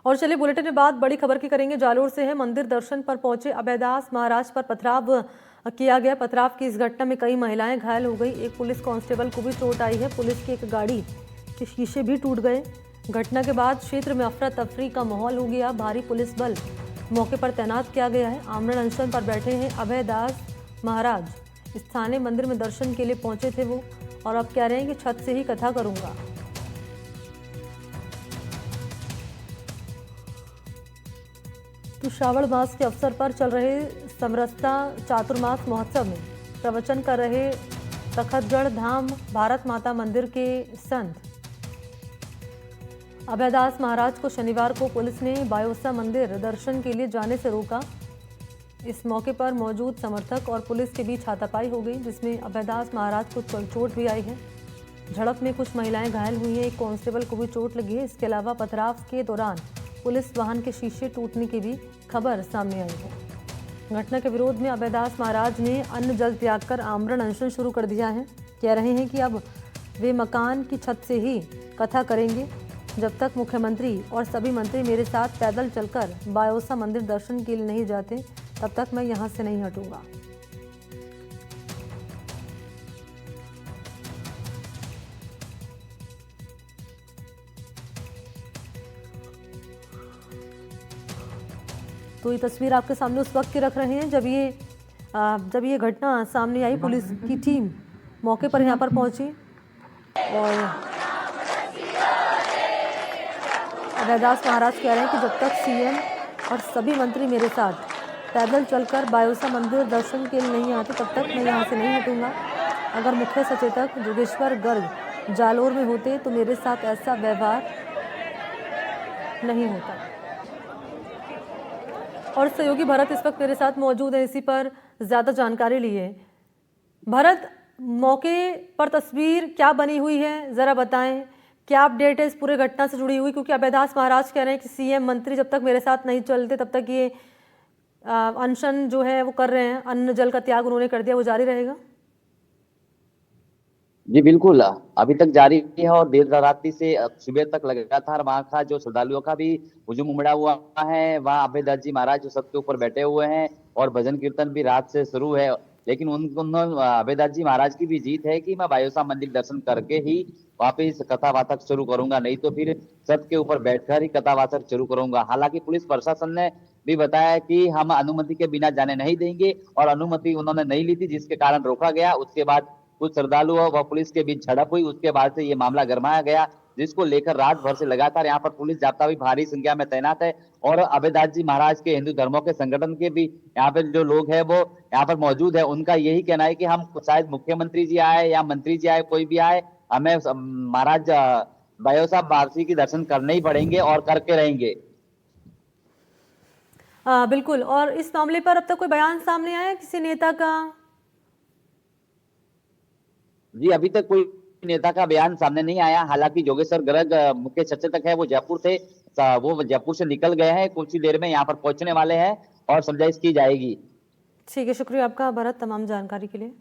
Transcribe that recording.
और चलिए बुलेटिन में बात बड़ी खबर की करेंगे। जालोर से है। मंदिर दर्शन पर पहुंचे अभयदास महाराज पर पथराव किया गया। पथराव की इस घटना में कई महिलाएं घायल हो गई। एक पुलिस कांस्टेबल को भी चोट आई है। पुलिस की एक गाड़ी के शीशे भी टूट गए। घटना के बाद क्षेत्र में अफरा तफरी का माहौल हो गया। भारी पुलिस बल मौके पर तैनात किया गया है। आमरण अनशन पर बैठे हैं अभयदास महाराज। स्थानीय मंदिर में दर्शन के लिए पहुंचे थे वो, और अब कह रहे हैं कि छत से ही कथा करूंगा। तो श्रावण मास के अवसर पर चल रहे समरसता चातुर्मास महोत्सव में प्रवचन कर रहे तखतगढ़ धाम भारत माता मंदिर के संत अभयदास महाराज को शनिवार को पुलिस ने बायोसा मंदिर दर्शन के लिए जाने से रोका। इस मौके पर मौजूद समर्थक और पुलिस के बीच हाथापाई हो गई, जिसमें अभयदास महाराज को चोट भी आई है। झड़प में कुछ महिलाएं घायल हुई हैं। एक कांस्टेबल को भी चोट लगी है। इसके अलावा पथराव के दौरान पुलिस वाहन के शीशे टूटने की भी खबर सामने आई है। घटना के विरोध में अभयदास महाराज ने अन्न जल त्याग कर आमरण अनशन शुरू कर दिया है। कह रहे हैं कि अब वे मकान की छत से ही कथा करेंगे। जब तक मुख्यमंत्री और सभी मंत्री मेरे साथ पैदल चलकर बायोसा मंदिर दर्शन के लिए नहीं जाते, तब तक मैं यहां से नहीं हटूंगा। तो ये तस्वीर आपके सामने उस वक्त की रख रहे हैं जब ये घटना सामने आई। पुलिस की टीम मौके पर यहाँ पर पहुंची और अभयदास महाराज कह रहे हैं कि जब तक सीएम और सभी मंत्री मेरे साथ पैदल चलकर बायोसा मंदिर दर्शन के लिए नहीं आते, तब तक मैं यहाँ से नहीं हटूंगा। अगर मुख्य सचेतक जोगेश्वर गर्ग जालोर में होते तो मेरे साथ ऐसा व्यवहार नहीं होता। और सहयोगी भरत इस वक्त मेरे साथ मौजूद है, इसी पर ज्यादा जानकारी लिए। भरत, मौके पर तस्वीर क्या बनी हुई है, जरा बताएं, क्या अपडेट है इस पूरे घटना से जुड़ी हुई? क्योंकि अभयदास महाराज कह रहे हैं कि सीएम मंत्री जब तक मेरे साथ नहीं चलते तब तक ये अनशन जो है वो कर रहे हैं। अन्न जल का त्याग उन्होंने कर दिया, वो जारी रहेगा? जी बिल्कुल, अभी तक जारी है और देर रात्रि से सुबह तक लगातार वहां का जो श्रद्धालुओं का भी हुजूम उमड़ा हुआ है। वहाँ अभयदास जी महाराज जो सबके ऊपर बैठे हुए हैं और भजन कीर्तन भी रात से शुरू है। लेकिन उन्होंने अभयदास जी महाराज की भी जीत है कि मैं बायोसा मंदिर दर्शन करके ही वापिस कथावाचक शुरू करूंगा, नहीं तो फिर छत के ऊपर बैठकर ही कथावाचक शुरू करूंगा। हालांकि पुलिस प्रशासन ने भी बताया कि हम अनुमति के बिना जाने नहीं देंगे, और अनुमति उन्होंने नहीं ली थी, जिसके कारण रोका गया। उसके बाद कुछ श्रद्धालुओं व पुलिस के बीच झड़प हुई। उसके बाद से ये मामला गरमाया गया, जिसको लेकर रात भर से लगातार यहाँ पर पुलिस जाब्ता भी भारी संख्या में तैनात है। और अभयदास जी महाराज के हिंदू धर्मों के संगठन के भी यहाँ पे जो लोग हैं वो यहाँ पर मौजूद है। उनका यही कहना है कि हम शायद मुख्यमंत्री जी आए या मंत्री जी आए, कोई भी आए, हमें महाराज बायोसा वापसी की दर्शन करने ही पड़ेंगे और करके रहेंगे। बिल्कुल। और इस मामले पर अब तक कोई बयान सामने आया किसी नेता का? जी अभी तक कोई नेता का बयान सामने नहीं आया। हालांकि जोगेश्वर गर्ग मुख्य सचेतक है, वो जयपुर से निकल गए हैं, कुछ ही देर में यहाँ पर पहुंचने वाले हैं और समझाइश की जाएगी। ठीक है, शुक्रिया आपका भरत तमाम जानकारी के लिए।